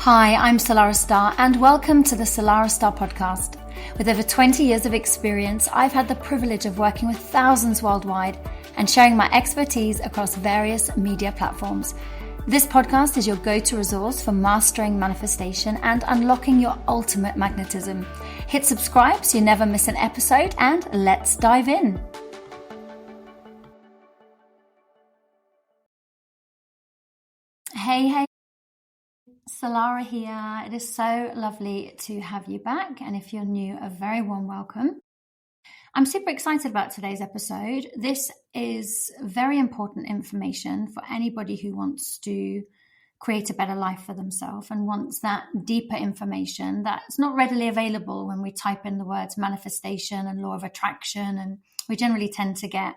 Hi, I'm Salarah Starre and welcome to the Salarah Starre podcast. With over 20 years of experience, I've had the privilege of working with thousands worldwide and sharing my expertise across various media platforms. This podcast is your go-to resource for mastering manifestation and unlocking your ultimate magnetism. Hit subscribe so you never miss an episode, and let's dive in. Hey, Salarah here. It is so lovely to have you back, and if you're new, a very warm welcome. I'm super excited about today's episode. This is very important information for anybody who wants to create a better life for themselves and wants that deeper information that's not readily available when we type in the words manifestation and law of attraction, and we generally tend to get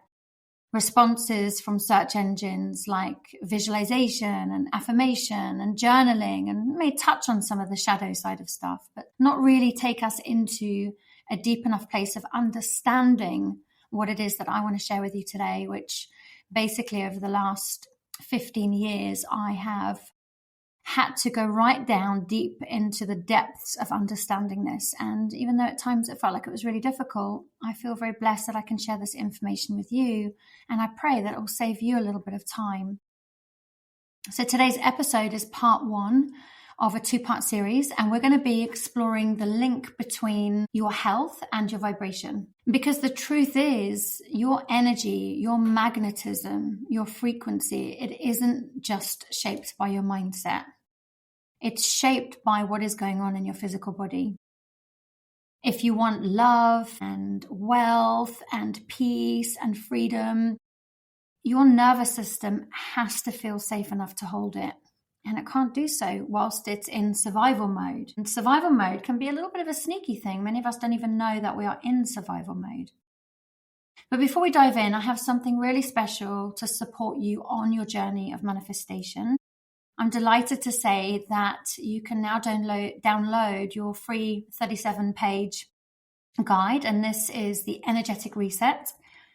responses from search engines like visualization and affirmation and journaling, and may touch on some of the shadow side of stuff, but not really take us into a deep enough place of understanding what it is that I want to share with you today, which basically over the last 15 years, I have had to go right down deep into the depths of understanding this. And even though at times it felt like it was really difficult, I feel very blessed that I can share this information with you. And I pray that it will save you a little bit of time. So today's episode is part one of a two-part series, and we're going to be exploring the link between your health and your vibration. Because the truth is, your energy, your magnetism, your frequency, it isn't just shaped by your mindset. It's shaped by what is going on in your physical body. If you want love and wealth and peace and freedom, your nervous system has to feel safe enough to hold it. And it can't do so whilst it's in survival mode. And survival mode can be a little bit of a sneaky thing. Many of us don't even know that we are in survival mode. But before we dive in, I have something really special to support you on your journey of manifestation. I'm delighted to say that you can now download your free 37-page guide. And this is the Energetic Reset.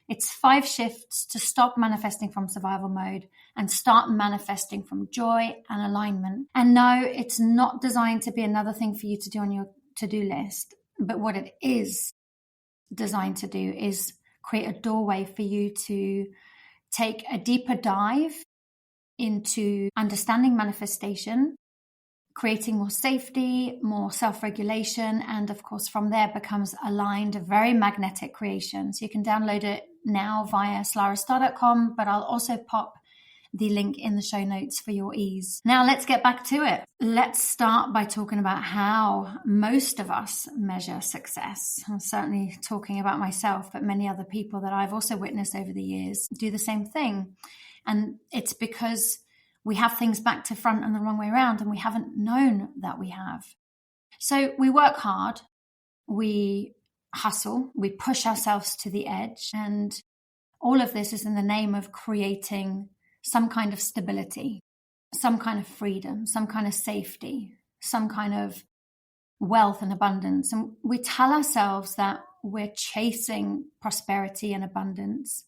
It's 5 shifts to stop manifesting from survival mode and start manifesting from joy and alignment. And no, it's not designed to be another thing for you to do on your to-do list. But what it is designed to do is create a doorway for you to take a deeper dive into understanding manifestation, creating more safety, more self-regulation, and of course from there becomes aligned, a very magnetic creation. So you can download it now via salarahstarre.com, but I'll also pop the link in the show notes for your ease. Now let's get back to it. Let's start by talking about how most of us measure success. I'm certainly talking about myself, but many other people that I've also witnessed over the years do the same thing. And it's because we have things back to front and the wrong way around, and we haven't known that we have. So we work hard, we hustle, we push ourselves to the edge, and all of this is in the name of creating some kind of stability, some kind of freedom, some kind of safety, some kind of wealth and abundance. And we tell ourselves that we're chasing prosperity and abundance.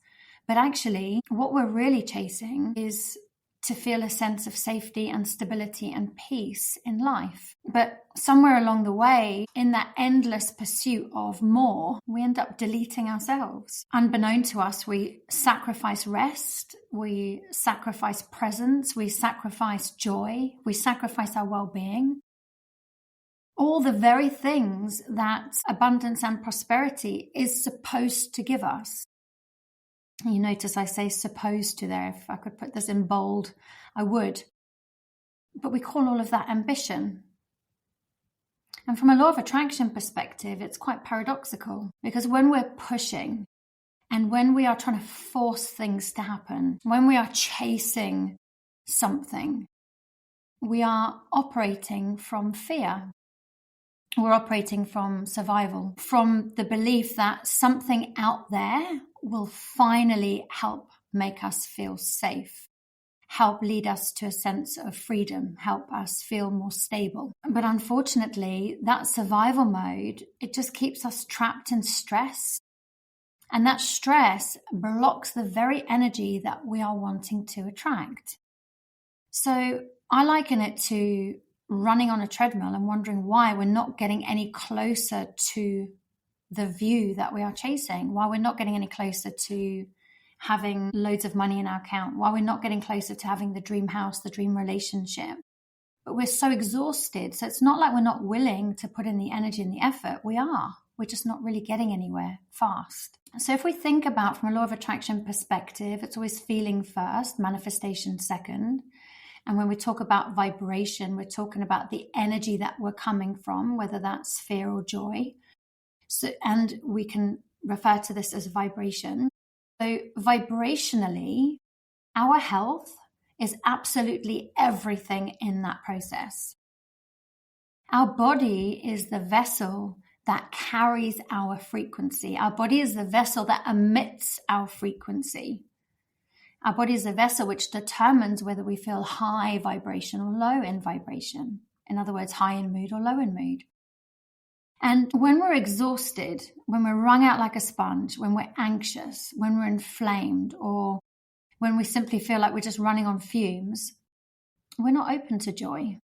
But actually, what we're really chasing is to feel a sense of safety and stability and peace in life. But somewhere along the way, in that endless pursuit of more, we end up deleting ourselves. Unbeknown to us, we sacrifice rest, we sacrifice presence, we sacrifice joy, we sacrifice our well-being. All the very things that abundance and prosperity is supposed to give us. You notice I say supposed to there. If I could put this in bold, I would. But we call all of that ambition. And from a law of attraction perspective, it's quite paradoxical, because when we're pushing and when we are trying to force things to happen, when we are chasing something, we are operating from fear. We're operating from survival, from the belief that something out there will finally help make us feel safe, help lead us to a sense of freedom, help us feel more stable. But unfortunately, that survival mode, it just keeps us trapped in stress. And that stress blocks the very energy that we are wanting to attract. So I liken it to running on a treadmill and wondering why we're not getting any closer to the view that we are chasing, why we're not getting any closer to having loads of money in our account, why we're not getting closer to having the dream house, the dream relationship. But we're so exhausted. So it's not like we're not willing to put in the energy and the effort. We are. We're just not really getting anywhere fast. So if we think about from a law of attraction perspective, it's always feeling first, manifestation second. And when we talk about vibration, we're talking about the energy that we're coming from, whether that's fear or joy. So, and we can refer to this as vibration. So vibrationally, our health is absolutely everything in that process. Our body is the vessel that carries our frequency. Our body is the vessel that emits our frequency. Our body is the vessel which determines whether we feel high vibration or low in vibration. In other words, high in mood or low in mood. And when we're exhausted, when we're wrung out like a sponge, when we're anxious, when we're inflamed, or when we simply feel like we're just running on fumes, we're not open to joy.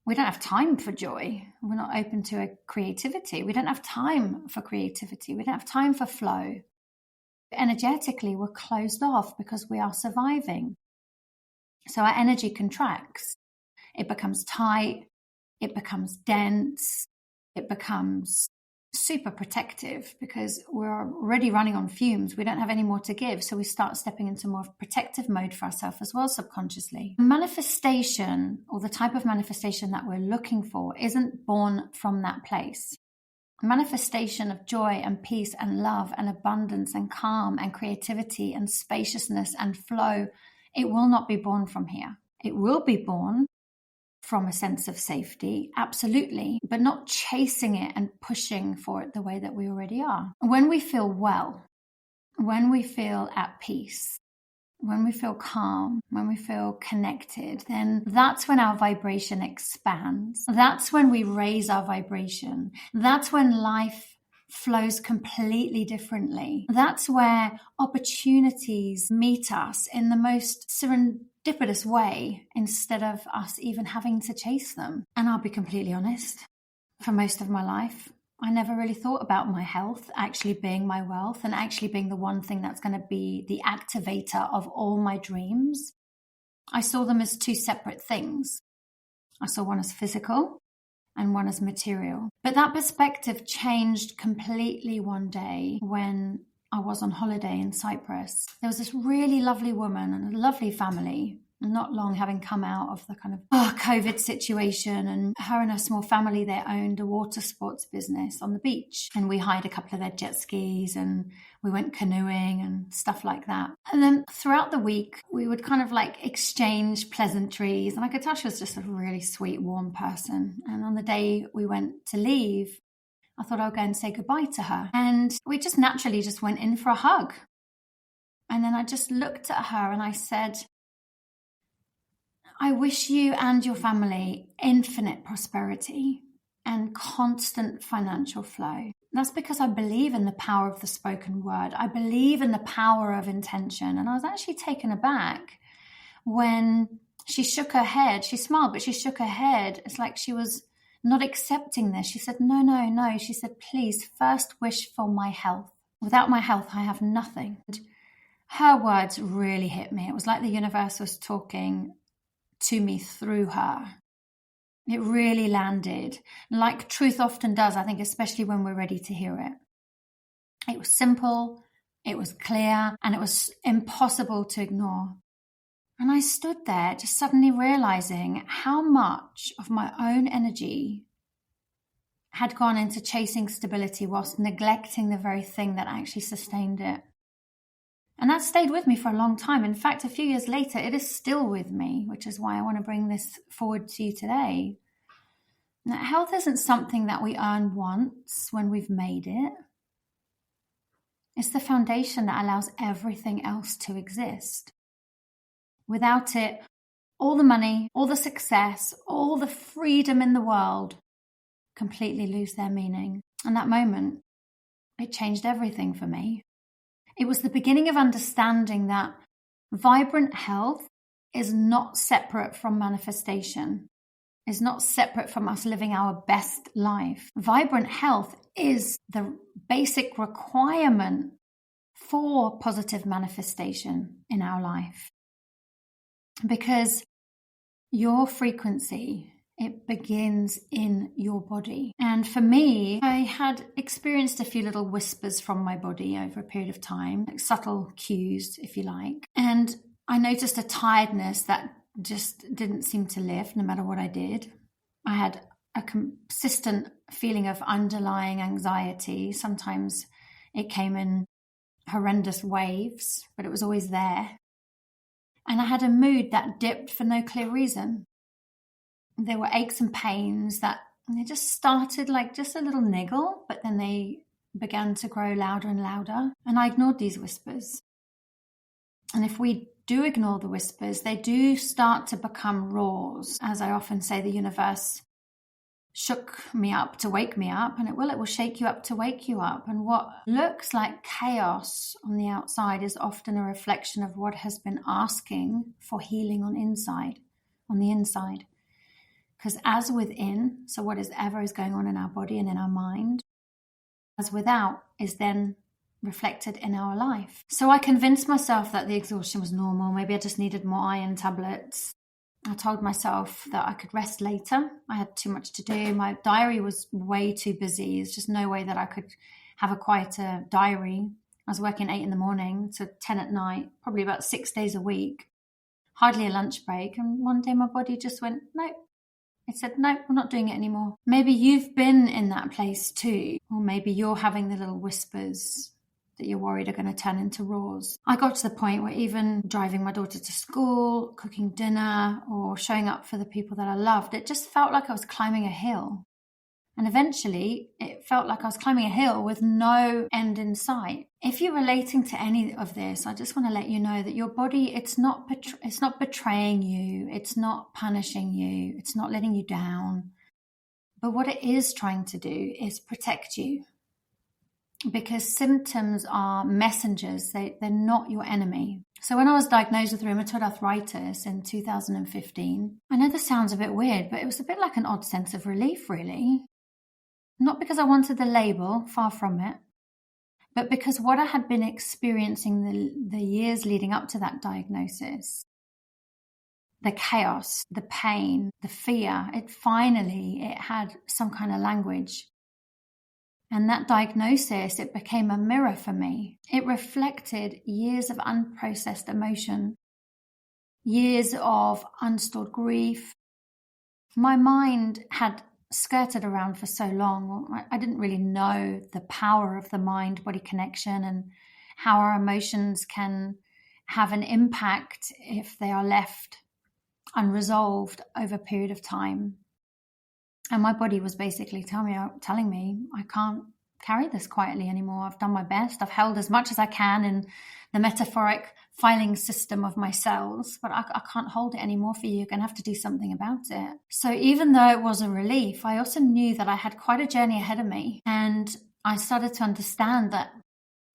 We don't have time for joy. We're not open to a creativity. We don't have time for creativity. We don't have time for flow. Energetically, we're closed off because we are surviving. So our energy contracts. It becomes tight. It becomes dense. It becomes super protective because we're already running on fumes. We don't have any more to give. So we start stepping into more protective mode for ourselves as well, subconsciously. Manifestation, or the type of manifestation that we're looking for, isn't born from that place. Manifestation of joy and peace and love and abundance and calm and creativity and spaciousness and flow, it will not be born from here. It will be born from a sense of safety, absolutely, but not chasing it and pushing for it the way that we already are. When we feel well, when we feel at peace, when we feel calm, when we feel connected, then that's when our vibration expands. That's when we raise our vibration. That's when life flows completely differently. That's where opportunities meet us in the most serendipitous way instead of us even having to chase them. And I'll be completely honest, for most of my life, I never really thought about my health actually being my wealth and actually being the one thing that's going to be the activator of all my dreams. I saw them as two separate things. I saw one as physical and one as material. But that perspective changed completely one day when I was on holiday in Cyprus. There was this really lovely woman and a lovely family, not long having come out of the kind of COVID situation, and her and her small family, they owned a water sports business on the beach, and we hired a couple of their jet skis and we went canoeing and stuff like that. And then throughout the week we would kind of like exchange pleasantries, and I could tell she was just a really sweet, warm person. And on the day we went to leave, I thought I'll go and say goodbye to her, and we just naturally just went in for a hug. And then I just looked at her and I said, I wish you and your family infinite prosperity and constant financial flow. That's because I believe in the power of the spoken word. I believe in the power of intention. And I was actually taken aback when she shook her head. She smiled, but she shook her head. It's like she was not accepting this. She said, no, no, no. She said, please first wish for my health. Without my health, I have nothing. And her words really hit me. It was like the universe was talking to me through her. It really landed, like truth often does, I think, especially when we're ready to hear it. It was simple, it was clear, and it was impossible to ignore. And I stood there just suddenly realizing how much of my own energy had gone into chasing stability whilst neglecting the very thing that actually sustained it. And that stayed with me for a long time. In fact, a few years later, it is still with me, which is why I want to bring this forward to you today. Now, health isn't something that we earn once when we've made it. It's the foundation that allows everything else to exist. Without it, all the money, all the success, all the freedom in the world completely lose their meaning. And that moment, it changed everything for me. It was the beginning of understanding that vibrant health is not separate from manifestation. is not separate from us living our best life. Vibrant health is the basic requirement for positive manifestation in our life. Because your frequency, it begins in your body. And for me, I had experienced a few little whispers from my body over a period of time, like subtle cues, if you like. And I noticed a tiredness that just didn't seem to lift no matter what I did. I had a consistent feeling of underlying anxiety. Sometimes it came in horrendous waves, but it was always there. And I had a mood that dipped for no clear reason. There were aches and pains that they just started like just a little niggle, but then they began to grow louder and louder. And I ignored these whispers. And if we do ignore the whispers, they do start to become roars. As I often say, the universe shook me up to wake me up, and it will shake you up to wake you up. And what looks like chaos on the outside is often a reflection of what has been asking for healing on the inside. Because as within, so whatever is going on in our body and in our mind, as without is then reflected in our life. So I convinced myself that the exhaustion was normal. Maybe I just needed more iron tablets. I told myself that I could rest later. I had too much to do. My diary was way too busy. There's just no way that I could have a quieter diary. I was working 8 a.m. to 10 at night, probably about 6 days a week, hardly a lunch break. And one day my body just went, no. It said, no, I'm not doing it anymore. Maybe you've been in that place too. Or maybe you're having the little whispers that you're worried are going to turn into roars. I got to the point where even driving my daughter to school, cooking dinner, or showing up for the people that I loved, it just felt like I was climbing a hill. And eventually, it felt like I was climbing a hill with no end in sight. If you're relating to any of this, I just want to let you know that your body, it's not betraying you. It's not punishing you. It's not letting you down. But what it is trying to do is protect you. Because symptoms are messengers. They're not your enemy. So when I was diagnosed with rheumatoid arthritis in 2015, I know this sounds a bit weird, but it was a bit like an odd sense of relief, really. Not because I wanted the label, far from it, but because what I had been experiencing the years leading up to that diagnosis, the chaos, the pain, the fear, it had some kind of language. And that diagnosis, it became a mirror for me. It reflected years of unprocessed emotion, years of unstored grief. My mind had skirted around for so long. I didn't really know the power of the mind-body connection and how our emotions can have an impact if they are left unresolved over a period of time. And my body was basically telling me, I can't carry this quietly anymore. I've done my best. I've held as much as I can in the metaphoric filing system of my cells, but I can't hold it anymore for you. You're going to have to do something about it. So even though it was a relief, I also knew that I had quite a journey ahead of me. And I started to understand that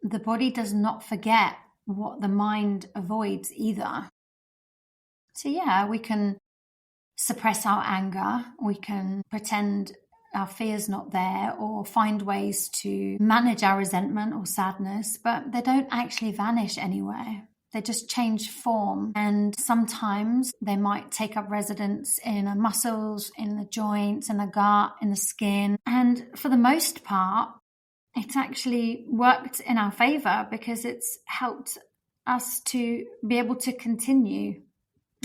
the body does not forget what the mind avoids either. So yeah, we can suppress our anger. We can pretend our fear's not there or find ways to manage our resentment or sadness, but they don't actually vanish anywhere. They just change form. And sometimes they might take up residence in our muscles, in the joints, in the gut, in the skin. And for the most part, it's actually worked in our favor because it's helped us to be able to continue.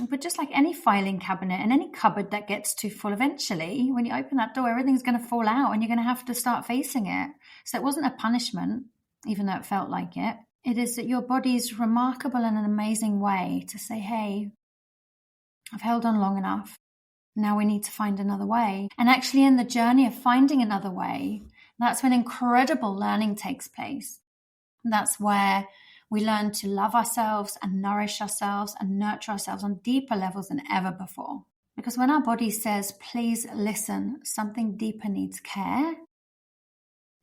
But just like any filing cabinet and any cupboard that gets too full, eventually, when you open that door, everything's going to fall out and you're going to have to start facing it. So it wasn't a punishment, even though it felt like it. It is that your body's remarkable in an amazing way to say, hey, I've held on long enough. Now we need to find another way. And actually in the journey of finding another way, that's when incredible learning takes place. That's where we learn to love ourselves and nourish ourselves and nurture ourselves on deeper levels than ever before. Because when our body says, please listen, something deeper needs care,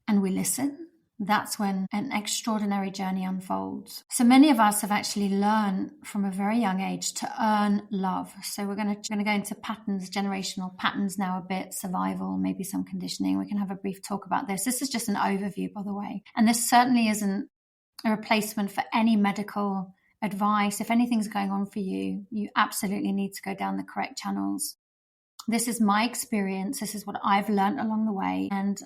and we listen, that's when an extraordinary journey unfolds. So many of us have actually learned from a very young age to earn love. So we're going to go into patterns, generational patterns now a bit, survival, maybe some conditioning. We can have a brief talk about this. This is just an overview, by the way. And this certainly isn't a replacement for any medical advice. If anything's going on for you, you absolutely need to go down the correct channels. This is my experience. This is what I've learned along the way. And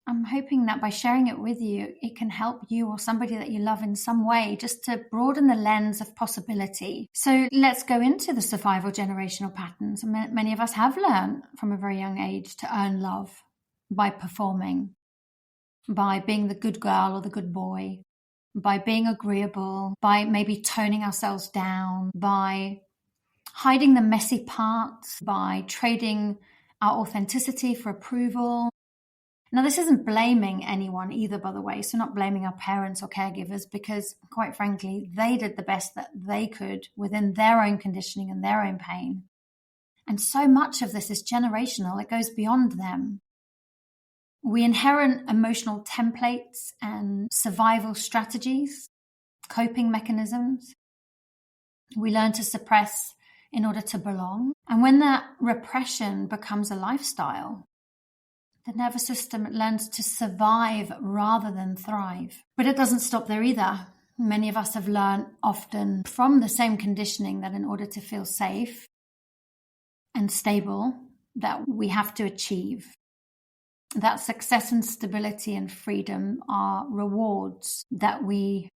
I'm hoping that by sharing it with you, it can help you or somebody that you love in some way, just to broaden the lens of possibility. So let's go into the survival generational patterns. Many of us have learned from a very young age to earn love by performing, by being the good girl or the good boy, by being agreeable, by maybe toning ourselves down, by hiding the messy parts, by trading our authenticity for approval. Now, this isn't blaming anyone either, by the way. So not blaming our parents or caregivers, because quite frankly, they did the best that they could within their own conditioning and their own pain. And so much of this is generational. It goes beyond them. We inherit emotional templates and survival strategies, coping mechanisms. We learn to suppress in order to belong. And when that repression becomes a lifestyle, the nervous system learns to survive rather than thrive. But it doesn't stop there either. Many of us have learned often from the same conditioning that in order to feel safe and stable, that we have to achieve. That success and stability and freedom are rewards that we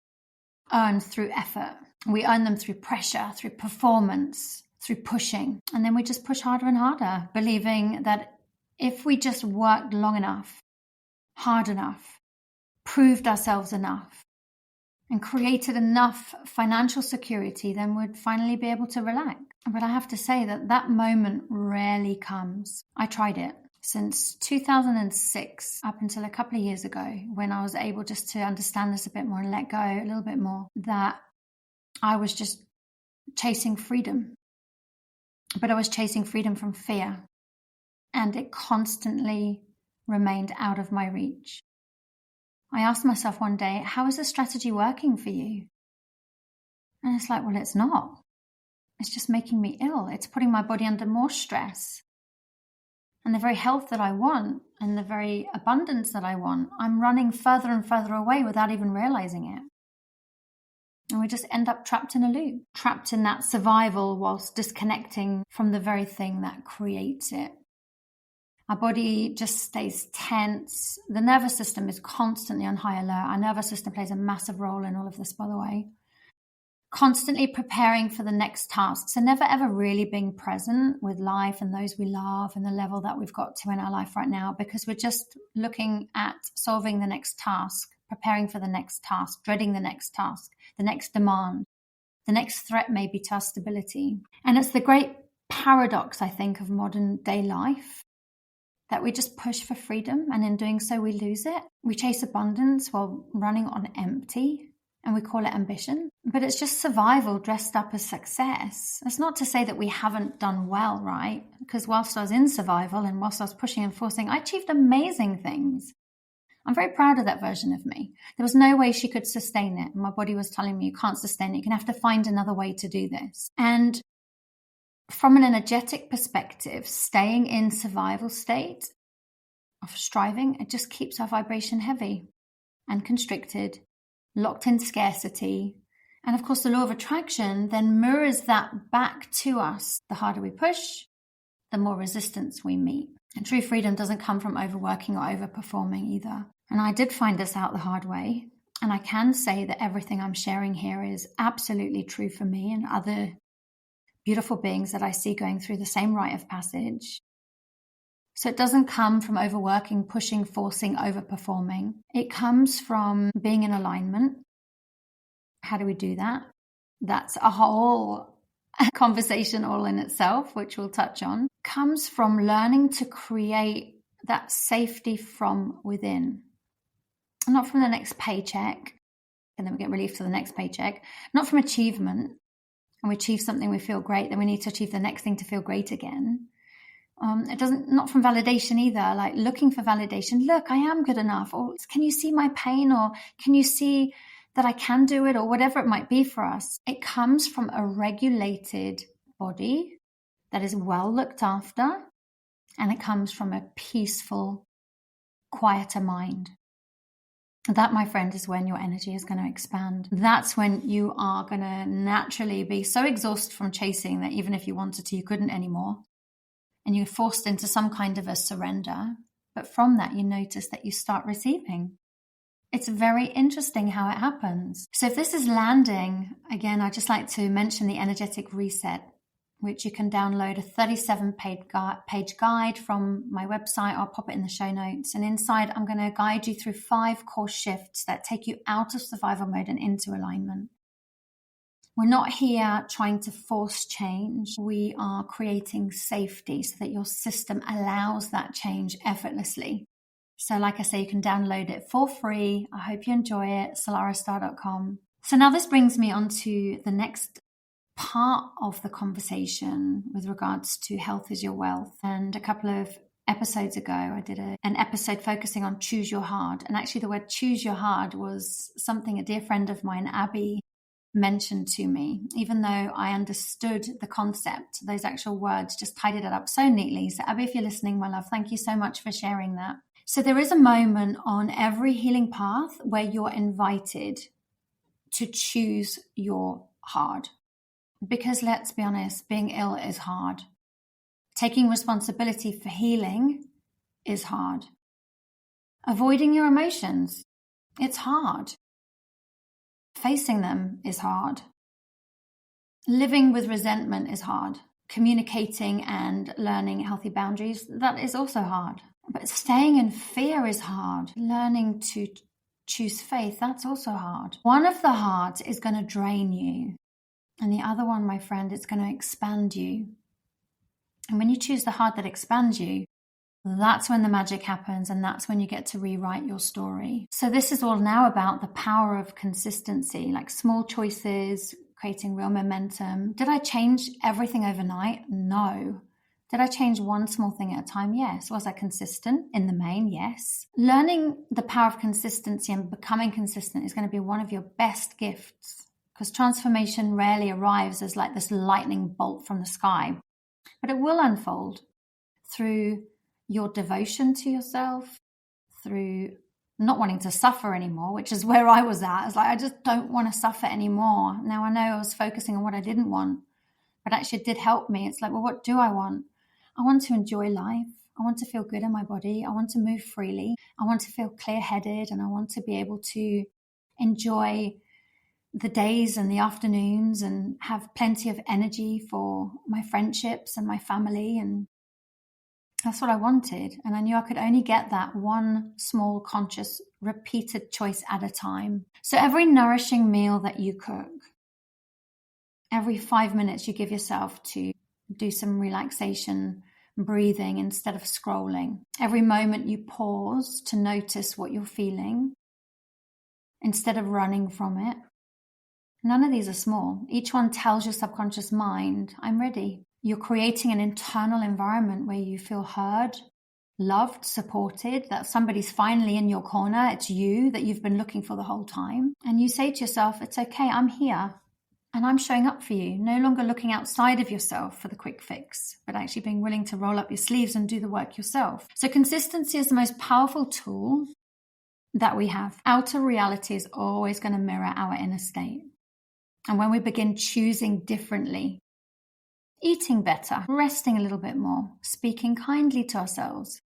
earn through effort. We earn them through pressure, through performance, through pushing. And then we just push harder and harder, believing that if we just worked long enough, hard enough, proved ourselves enough, and created enough financial security, then we'd finally be able to relax. But I have to say that that moment rarely comes. I tried it since 2006 up until a couple of years ago, when I was able just to understand this a bit more and let go a little bit more, that I was just chasing freedom. But I was chasing freedom from fear. And it constantly remained out of my reach. I asked myself one day, how is this strategy working for you? And it's like, well, it's not. It's just making me ill. It's putting my body under more stress. And the very health that I want and the very abundance that I want, I'm running further and further away without even realizing it. And we just end up trapped in a loop, trapped in that survival whilst disconnecting from the very thing that creates it. Our body just stays tense. The nervous system is constantly on high alert. Our nervous system plays a massive role in all of this, by the way. Constantly preparing for the next task. So never ever really being present with life and those we love and the level that we've got to in our life right now, because we're just looking at solving the next task, preparing for the next task, dreading the next task, the next demand, the next threat maybe to our stability. And it's the great paradox, I think, of modern day life, that we just push for freedom, and in doing so, we lose it. We chase abundance while running on empty, and we call it ambition. But it's just survival dressed up as success. That's not to say that we haven't done well, right? Because whilst I was in survival and whilst I was pushing and forcing, I achieved amazing things. I'm very proud of that version of me. There was no way she could sustain it. My body was telling me, you can't sustain it. You're going to have to find another way to do this. And from an energetic perspective, staying in survival state of striving, it just keeps our vibration heavy and constricted, locked in scarcity. And of course, the law of attraction then mirrors that back to us. The harder we push, the more resistance we meet. And true freedom doesn't come from overworking or overperforming either. And I did find this out the hard way. And I can say that everything I'm sharing here is absolutely true for me and other beautiful beings that I see going through the same rite of passage. So it doesn't come from overworking, pushing, forcing, overperforming. It comes from being in alignment. How do we do that? That's a whole conversation all in itself, which we'll touch on. Comes from learning to create that safety from within. Not from the next paycheck, and then we get relief to the next paycheck. Not from achievement. And we achieve something, we feel great, then we need to achieve the next thing to feel great again. It doesn't, not from validation either, like looking for validation. Look, I am good enough. Or can you see my pain? Or can you see that I can do it? Or whatever it might be for us. It comes from a regulated body that is well looked after. And it comes from a peaceful, quieter mind. That, my friend, is when your energy is going to expand. That's when you are going to naturally be so exhausted from chasing that even if you wanted to, you couldn't anymore. And you're forced into some kind of a surrender. But from that, you notice that you start receiving. It's very interesting how it happens. So if this is landing, again, I'd just like to mention the energetic reset, which you can download a 37-page guide from my website. I'll pop it in the show notes. And inside, I'm going to guide you through 5 core shifts that take you out of survival mode and into alignment. We're not here trying to force change. We are creating safety so that your system allows that change effortlessly. So like I say, you can download it for free. I hope you enjoy it, salarahstarre.com. So now this brings me on to the next part of the conversation with regards to health is your wealth. And a couple of episodes ago, I did an episode focusing on choose your hard. And actually the word choose your hard was something a dear friend of mine, Abby, mentioned to me. Even though I understood the concept, those actual words just tidied it up so neatly. So Abby, if you're listening, my love, thank you so much for sharing that. So there is a moment on every healing path where you're invited to choose your hard. Because let's be honest, being ill is hard. Taking responsibility for healing is hard. Avoiding your emotions, it's hard. Facing them is hard. Living with resentment is hard. Communicating and learning healthy boundaries, that is also hard. But staying in fear is hard. Learning to choose faith, that's also hard. One of the hards is going to drain you. And the other one, my friend, is going to expand you. And when you choose the hard that expands you, that's when the magic happens, and that's when you get to rewrite your story. So this is all now about the power of consistency, like small choices, creating real momentum. Did I change everything overnight? No. Did I change one small thing at a time? Yes. Was I consistent? In the main, yes. Learning the power of consistency and becoming consistent is going to be one of your best gifts, because transformation rarely arrives as like this lightning bolt from the sky, but it will unfold through your devotion to yourself, through not wanting to suffer anymore, which is where I was at. It's like, I just don't want to suffer anymore. Now I know I was focusing on what I didn't want, but actually it did help me. It's like, well, what do I want? I want to enjoy life. I want to feel good in my body. I want to move freely. I want to feel clear-headed, and I want to be able to enjoy the days and the afternoons and have plenty of energy for my friendships and my family. And that's what I wanted. And I knew I could only get that one small, conscious, repeated choice at a time. So every nourishing meal that you cook, every 5 minutes you give yourself to do some relaxation, breathing instead of scrolling, every moment you pause to notice what you're feeling instead of running from it. None of these are small. Each one tells your subconscious mind, I'm ready. You're creating an internal environment where you feel heard, loved, supported, that somebody's finally in your corner. It's you that you've been looking for the whole time. And you say to yourself, it's okay, I'm here and I'm showing up for you. No longer looking outside of yourself for the quick fix, but actually being willing to roll up your sleeves and do the work yourself. So consistency is the most powerful tool that we have. Outer reality is always going to mirror our inner state. And when we begin choosing differently, eating better, resting a little bit more, speaking kindly to ourselves,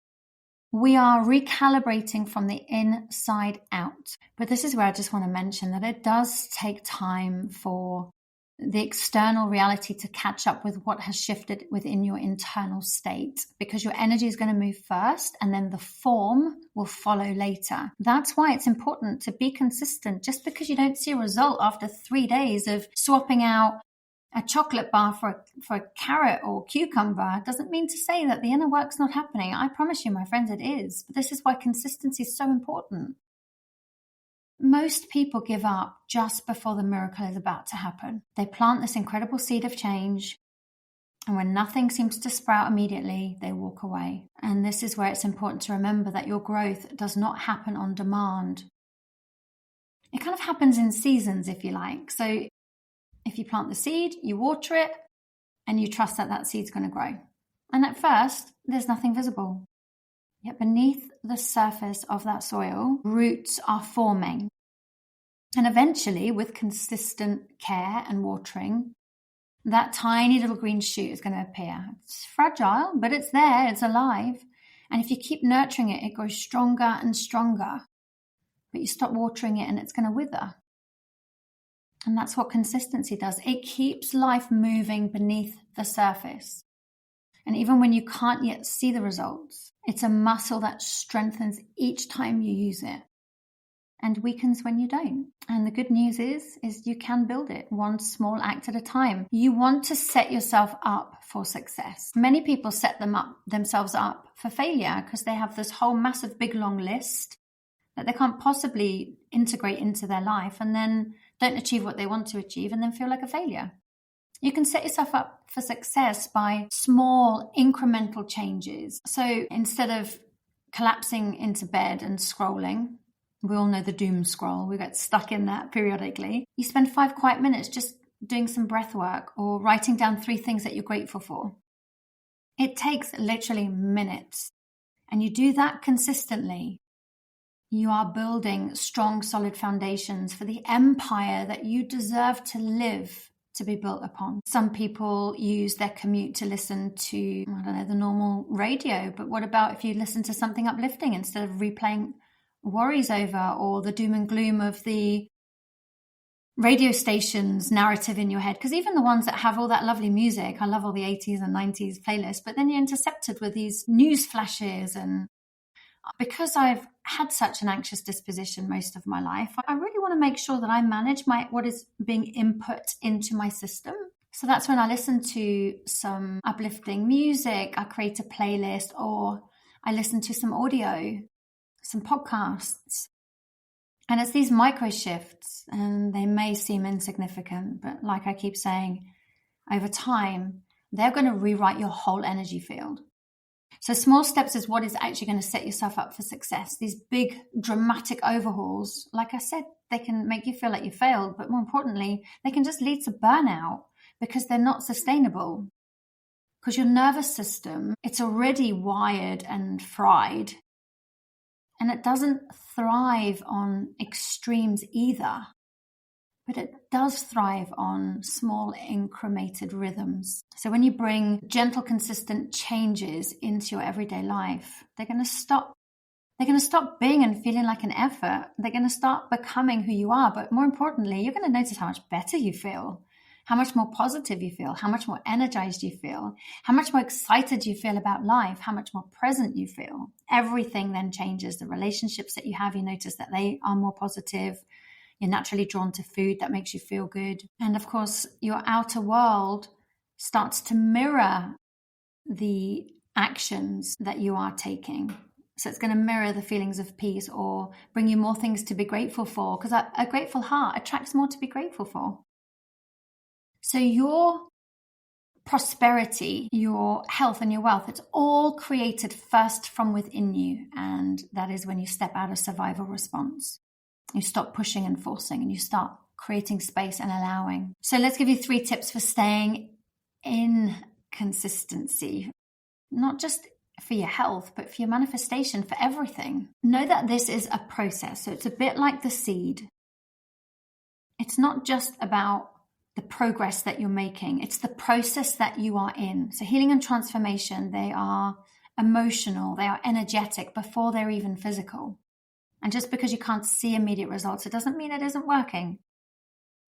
we are recalibrating from the inside out. But this is where I just want to mention that it does take time for the external reality to catch up with what has shifted within your internal state, because your energy is going to move first and then the form will follow later. That's why it's important to be consistent. Just because you don't see a result after 3 days of swapping out a chocolate bar for a carrot or cucumber doesn't mean to say that the inner work's not happening. I promise you, my friends, it is. But this is why consistency is so important. Most people give up just before the miracle is about to happen. They plant this incredible seed of change. And when nothing seems to sprout immediately, they walk away. And this is where it's important to remember that your growth does not happen on demand. It kind of happens in seasons, if you like. So if you plant the seed, you water it, and you trust that that seed's going to grow. And at first, there's nothing visible. Yet beneath the surface of that soil, roots are forming. And eventually, with consistent care and watering, that tiny little green shoot is going to appear. It's fragile, but it's there, it's alive. And if you keep nurturing it, it grows stronger and stronger. But you stop watering it and it's going to wither. And that's what consistency does. It keeps life moving beneath the surface. And even when you can't yet see the results, it's a muscle that strengthens each time you use it and weakens when you don't. And the good news is you can build it one small act at a time. You want to set yourself up for success. Many people set themselves up for failure because they have this whole massive big long list that they can't possibly integrate into their life and then don't achieve what they want to achieve and then feel like a failure. You can set yourself up for success by small incremental changes. So instead of collapsing into bed and scrolling, we all know the doom scroll, we get stuck in that periodically. You spend 5 quiet minutes just doing some breath work or writing down 3 things that you're grateful for. It takes literally minutes. And you do that consistently. You are building strong, solid foundations for the empire that you deserve to live to be built upon. Some people use their commute to listen to, the normal radio, but what about if you listen to something uplifting instead of replaying worries over or the doom and gloom of the radio station's narrative in your head? Because even the ones that have all that lovely music, I love all the 80s and 90s playlists, but then you're intercepted with these news flashes. And because I've had such an anxious disposition most of my life, I really want to make sure that I manage what is being input into my system. So that's when I listen to some uplifting music, I create a playlist, or I listen to some audio, some podcasts. And it's these micro shifts, and they may seem insignificant, but like I keep saying, over time, they're going to rewrite your whole energy field. So small steps is what is actually going to set yourself up for success. These big dramatic overhauls, like I said, they can make you feel like you failed, but more importantly, they can just lead to burnout because they're not sustainable. Because your nervous system, it's already wired and fried, and it doesn't thrive on extremes either. But it does thrive on small incremented rhythms. So when you bring gentle, consistent changes into your everyday life, they're going to stop being and feeling like an effort. They're going to start becoming who you are. But more importantly, you're going to notice how much better you feel, how much more positive you feel, how much more energized you feel, how much more excited you feel about life, how much more present you feel. Everything then changes. The relationships that you have, you notice that they are more positive. You're naturally drawn to food that makes you feel good. And of course, your outer world starts to mirror the actions that you are taking. So it's going to mirror the feelings of peace or bring you more things to be grateful for, because a grateful heart attracts more to be grateful for. So your prosperity, your health and your wealth, it's all created first from within you. And that is when you step out of survival response. You stop pushing and forcing and you start creating space and allowing. So let's give you 3 tips for staying in consistency, not just for your health, but for your manifestation, for everything. Know that this is a process. So it's a bit like the seed. It's not just about the progress that you're making. It's the process that you are in. So healing and transformation, they are emotional, they are energetic before they're even physical. And just because you can't see immediate results, it doesn't mean it isn't working.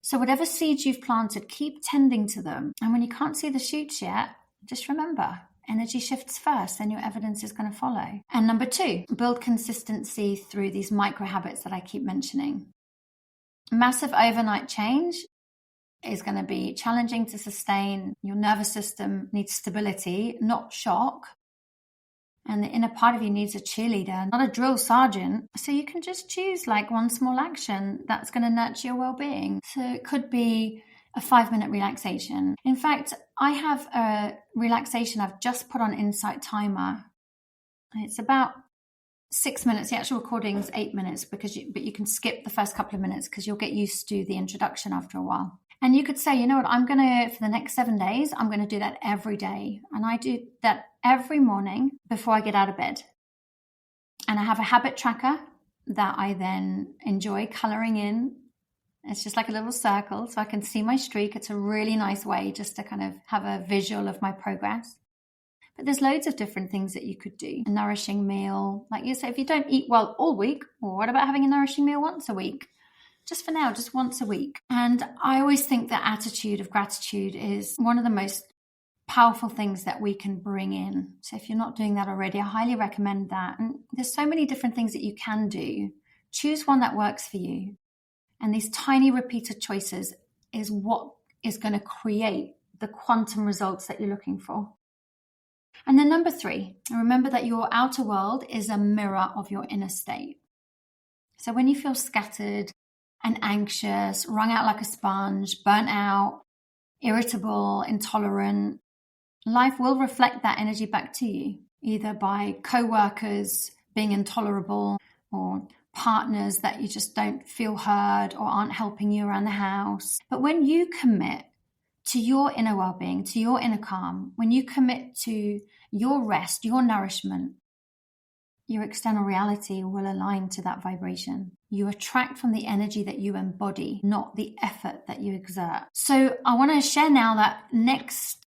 So whatever seeds you've planted, keep tending to them. And when you can't see the shoots yet, just remember, energy shifts first, then your evidence is going to follow. And number 2, build consistency through these micro habits that I keep mentioning. Massive overnight change is going to be challenging to sustain. Your nervous system needs stability, not shock. And the inner part of you needs a cheerleader, not a drill sergeant. So you can just choose like one small action that's going to nurture your well-being. So it could be a 5-minute relaxation. In fact, I have a relaxation I've just put on Insight Timer. It's about 6 minutes. The actual recording is 8 minutes but you can skip the first couple of minutes because you'll get used to the introduction after a while. And you could say, you know what, for the next 7 days, I'm going to do that every day. And I do that every morning before I get out of bed. And I have a habit tracker that I then enjoy coloring in. It's just like a little circle so I can see my streak. It's a really nice way just to kind of have a visual of my progress. But there's loads of different things that you could do. A nourishing meal. Like you say, if you don't eat well all week, well, what about having a nourishing meal once a week? Just for now, just once a week. And I always think that attitude of gratitude is one of the most powerful things that we can bring in. So if you're not doing that already, I highly recommend that. And there's so many different things that you can do. Choose one that works for you. And these tiny repeated choices is what is going to create the quantum results that you're looking for. And then number 3, remember that your outer world is a mirror of your inner state. So when you feel scattered and anxious, wrung out like a sponge, burnt out, irritable, intolerant, life will reflect that energy back to you, either by co-workers being intolerable or partners that you just don't feel heard or aren't helping you around the house. But when you commit to your inner well-being, to your inner calm, when you commit to your rest, your nourishment, your external reality will align to that vibration. You attract from the energy that you embody, not the effort that you exert. So I want to share now that next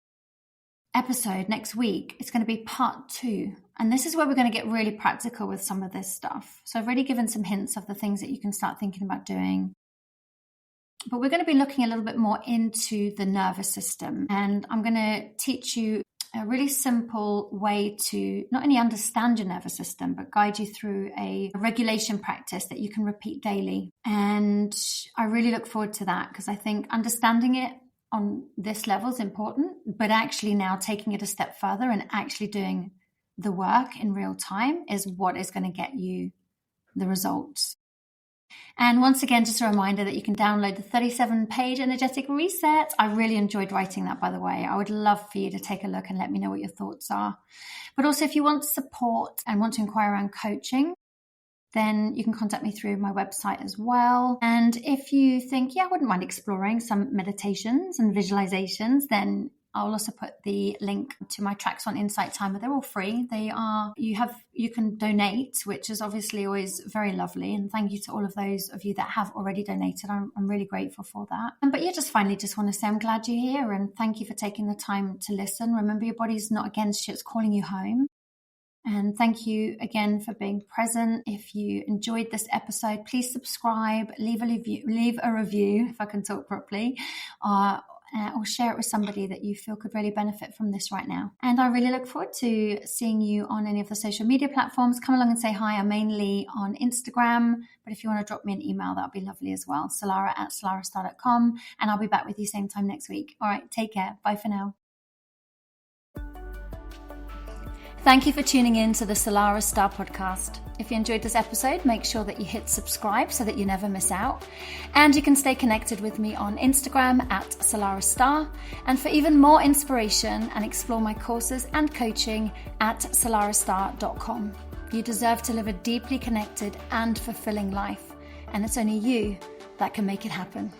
episode, next week, it's going to be part 2. And this is where we're going to get really practical with some of this stuff. So I've already given some hints of the things that you can start thinking about doing. But we're going to be looking a little bit more into the nervous system. And I'm going to teach you a really simple way to not only understand your nervous system, but guide you through a regulation practice that you can repeat daily. And I really look forward to that because I think understanding it on this level is important, but actually now taking it a step further and actually doing the work in real time is what is going to get you the results. And once again, just a reminder that you can download the 37-page energetic reset. I really enjoyed writing that, by the way. I would love for you to take a look and let me know what your thoughts are. But also, if you want support and want to inquire around coaching, then you can contact me through my website as well. And if you think, I wouldn't mind exploring some meditations and visualizations, then I'll also put the link to my tracks on Insight Timer. They're all free. You can donate, which is obviously always very lovely. And thank you to all of those of you that have already donated. I'm really grateful for that. But just finally just want to say I'm glad you're here and thank you for taking the time to listen. Remember, your body's not against you, it's calling you home. And thank you again for being present. If you enjoyed this episode, please subscribe, leave a review if I can talk properly, or share it with somebody that you feel could really benefit from this right now. And I really look forward to seeing you on any of the social media platforms. Come along and say hi. I'm mainly on Instagram, but if you want to drop me an email, that would be lovely as well. Salarah@salarahstar.com. And I'll be back with you same time next week. All right, take care. Bye for now. Thank you for tuning in to the Salarah Star podcast. If you enjoyed this episode, make sure that you hit subscribe so that you never miss out. And you can stay connected with me on Instagram @Salarah Star. And for even more inspiration and explore my courses and coaching at salarahstar.com. You deserve to live a deeply connected and fulfilling life. And it's only you that can make it happen.